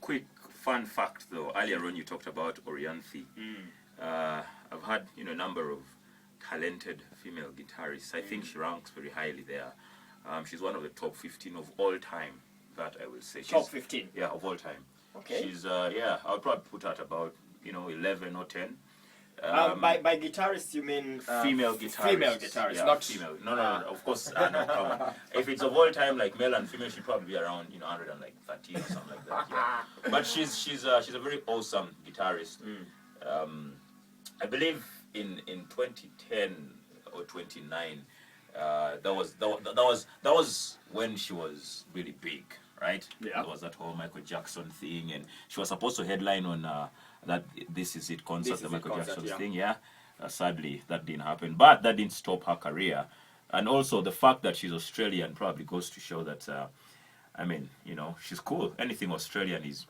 quick fun fact though. Earlier on, you talked about Orion. I've had a number of talented female guitarists. I think she ranks very highly there. She's one of the top 15 of all time. That I will say. Top 15. Yeah, of all time. Okay. She's I'll probably put her at about 11 or 10. By guitarists you mean female guitarists. Female guitarists, not female. No. Of course, no, come on. If it's of all time, like male and female, she'd probably be around 113 or something like that. Yeah. But she's a very awesome guitarist. I believe in 2010 or 29, that was when she was really big, right? Yeah. There was that whole Michael Jackson thing, and she was supposed to headline on that This Is It concert, the Michael Jackson thing. Yeah. Sadly, that didn't happen, but that didn't stop her career, and also the fact that she's Australian probably goes to show that. She's cool. Anything Australian is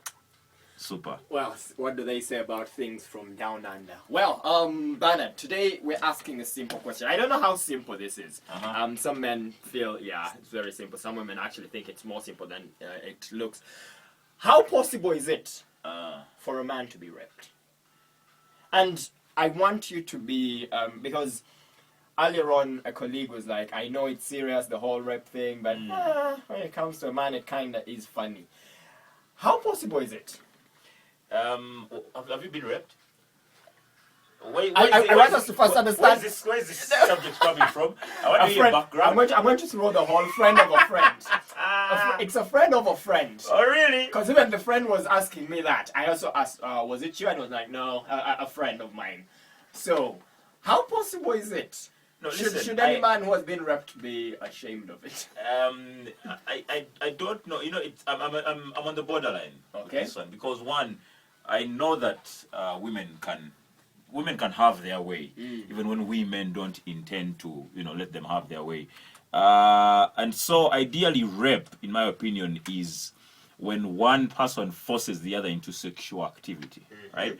super. Well, what do they say about things from down under? Well, Bernard, today we're asking a simple question. I don't know how simple this is. Some men feel, it's very simple. Some women actually think it's more simple than it looks. How possible is it for a man to be raped? And I want you to be, because earlier on a colleague was like, I know it's serious, the whole rape thing, but when it comes to a man, it kind of is funny. How possible is it? Have you been raped? I want us to first understand. Where is this subject coming from? I want to hear your background. I'm going to throw the whole friend of a friend. It's a friend of a friend. Oh, really? Because even the friend was asking me that. I also asked, was it you? And I was like, no, a friend of mine. So, how possible is it? No, should any man who has been raped be ashamed of it? I don't know. I'm on the borderline with Okay. this one, because one, I know that women can have their way, even when women don't intend to let them have their way, and so ideally rape, in my opinion, is when one person forces the other into sexual activity, right?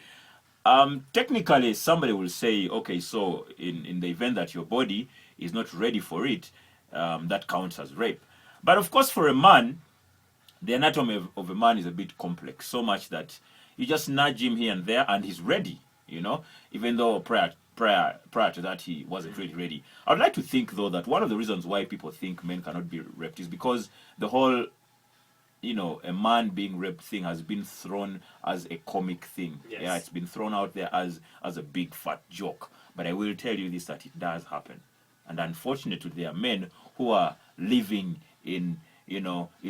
Technically, somebody will say, okay, so in the event that your body is not ready for it, that counts as rape. But of course, for a man, the anatomy of a man is a bit complex, so much that you just nudge him here and there, and he's ready. Even though prior to that he wasn't really ready. I'd like to think, though, that one of the reasons why people think men cannot be raped is because the whole a man being raped thing has been thrown as a comic thing. Yes. Yeah, it's been thrown out there as a big fat joke. But I will tell you this, that it does happen. And unfortunately, there are men who are living in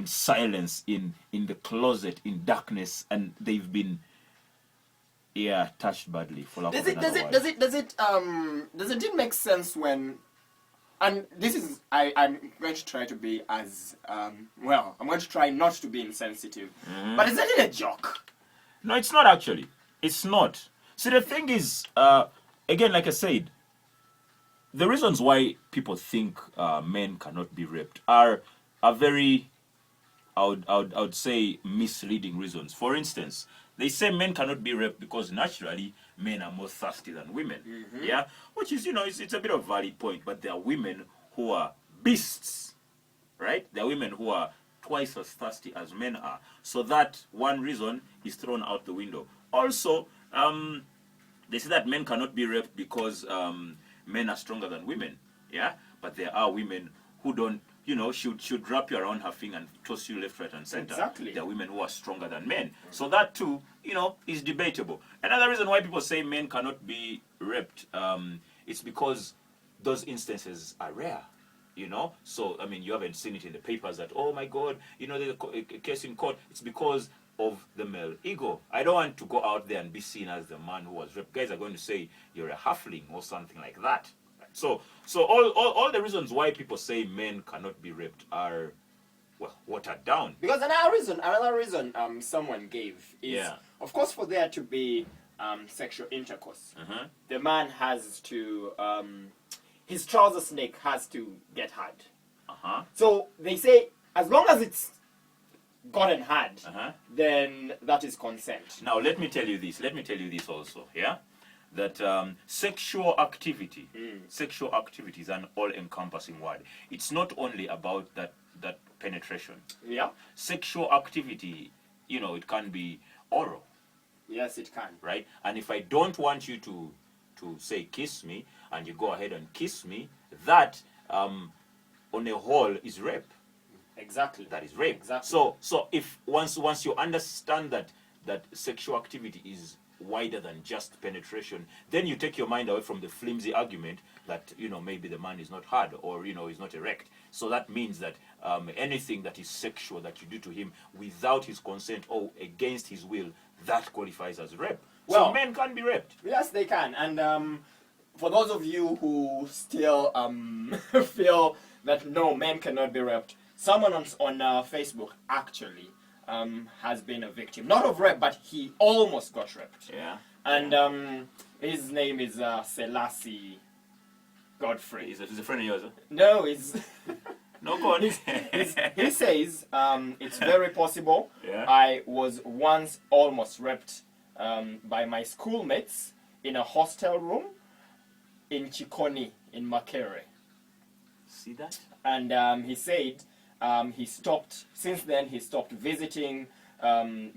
silence, in the closet, in darkness, and they've been touched badly, for lack of another word. Does it make sense when, and this is, I'm going to try to be as, I'm going to try not to be insensitive, but isn't it a joke? No, it's not actually. It's not. See, the thing is, again, like I said, the reasons why people think men cannot be raped are very, I would say, misleading reasons. For instance, they say men cannot be raped because naturally men are more thirsty than women. Yeah, which is, it's a bit of a valid point. But there are women who are beasts, right? There are women who are twice as thirsty as men are. So that one reason is thrown out the window. Also, they say that men cannot be raped because men are stronger than women. Yeah, but there are women who don't. Should wrap you around her finger and toss you left, right, and center. Exactly. There are women who are stronger than men. So that too, is debatable. Another reason why people say men cannot be raped, it's because those instances are rare. So you haven't seen it in the papers that, oh my God, there's a case in court. It's because of the male ego. I don't want to go out there and be seen as the man who was raped. Guys are going to say you're a halfling or something like that. So all the reasons why people say men cannot be raped are, watered down. Because another reason someone gave is, of course, for there to be sexual intercourse, the man has to, his trouser snake has to get hard. So they say, as long as it's gotten hard, then that is consent. Now let me tell you this also, yeah? That sexual activity is an all-encompassing word. It's not only about that penetration. Yeah. Sexual activity it can be oral, Yes, it can. right? And if I don't want you to say kiss me, and you go ahead and kiss me, that on a whole is rape. Exactly. That is rape. Exactly. So if once you understand that sexual activity is wider than just penetration, then you take your mind away from the flimsy argument that maybe the man is not hard or is not erect. So that means that anything that is sexual that you do to him without his consent or against his will, that qualifies as rape. Well, so men can be raped. Yes, they can. And for those of you who still feel that no, men cannot be raped, someone on Facebook actually has been a victim, not of rape, but he almost got raped. Yeah. And his name is Selassie Godfrey. He's a friend of yours. Huh? No, he's No, go on. he says it's very possible. Yeah. I was once almost raped by my schoolmates in a hostel room in Chikoni in Makere. See that? And he said since then he stopped visiting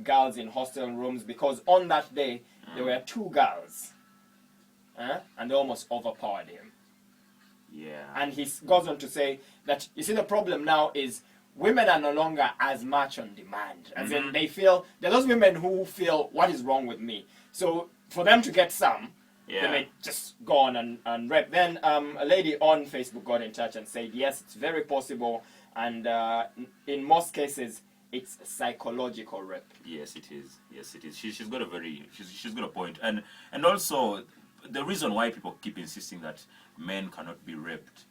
girls in hostel rooms because on that day there were 2 girls and they almost overpowered him. Yeah. And he goes on to say that, you see, the problem now is women are no longer as much on demand. As in, there are those women who feel, what is wrong with me? So for them to get some, they may just go on and rape. Then a lady on Facebook got in touch and said, yes, it's very possible. And in most cases, it's psychological rape. Yes, it is. Yes, it is. She's got a point. And also, the reason why people keep insisting that men cannot be raped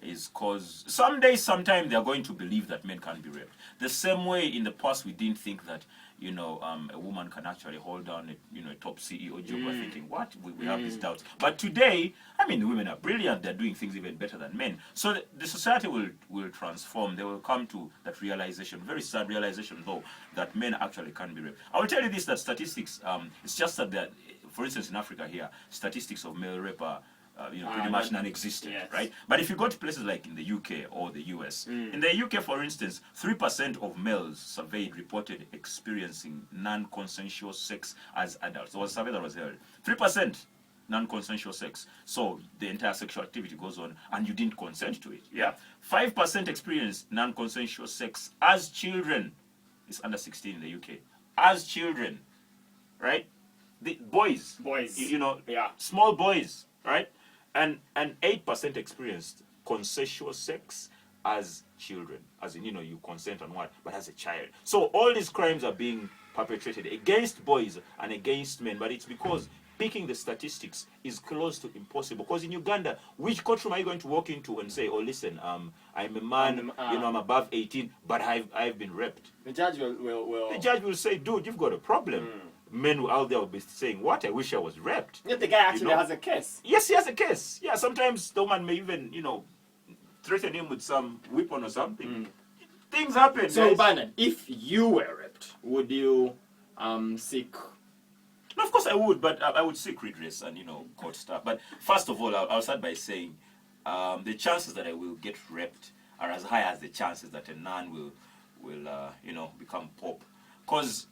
is because sometime they are going to believe that men can't be raped. The same way in the past we didn't think that a woman can actually hold down a top CEO job. We're thinking, what? We have these doubts. But today, the women are brilliant. They're doing things even better than men. So the society will transform. They will come to that realization, very sad realization though, that men actually can be raped. I will tell you this, that statistics, it's just that, for instance, in Africa here, statistics of male rape are pretty much non-existent, yes. right? But if you go to places like in the UK or the US, in the UK, for instance, 3% of males surveyed reported experiencing non-consensual sex as adults. There was a survey that was held. 3% non-consensual sex. So the entire sexual activity goes on and you didn't consent to it. Yeah. 5% experienced non-consensual sex as children. It's under 16 in the UK. As children, right? The boys. Small boys, right? And 8% experienced consensual sex as children, as in you consent on what, but as a child. So all these crimes are being perpetrated against boys and against men, but it's because picking the statistics is close to impossible. Because in Uganda, which courtroom are you going to walk into and say, oh listen, I'm a man, I'm above 18, but I've been raped? The judge will The judge will say, dude, you've got a problem. Men out there will be saying, what? I wish I was raped. Yeah, the guy actually has a case. Yes, he has a case. Yeah, sometimes the woman may even, threaten him with some weapon or something. Things happen. So, guys. Bernard, if you were raped, would you seek... No, of course I would, but I would seek redress and, court stuff. But first of all, I'll start by saying the chances that I will get raped are as high as the chances that a nun will become pope. Because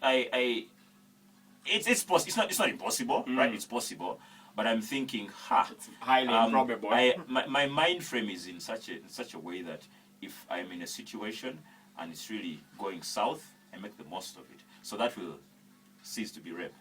it's not impossible, right? It's possible. But I'm thinking, it's highly improbable. My mind frame is in such a way that if I'm in a situation and it's really going south, I make the most of it. So that will cease to be rape.